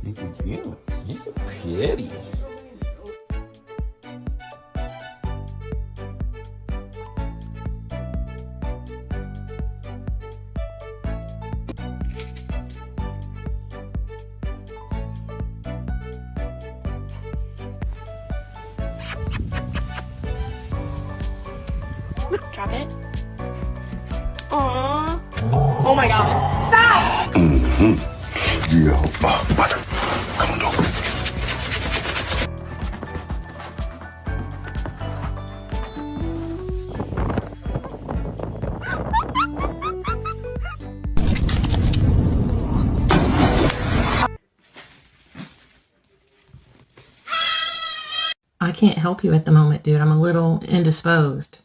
Look at you. You're pretty. Drop it. Aww. Oh my god. Stop! Yeah. Mother. Come on, dog. I can't help you at the moment, dude. I'm a little indisposed.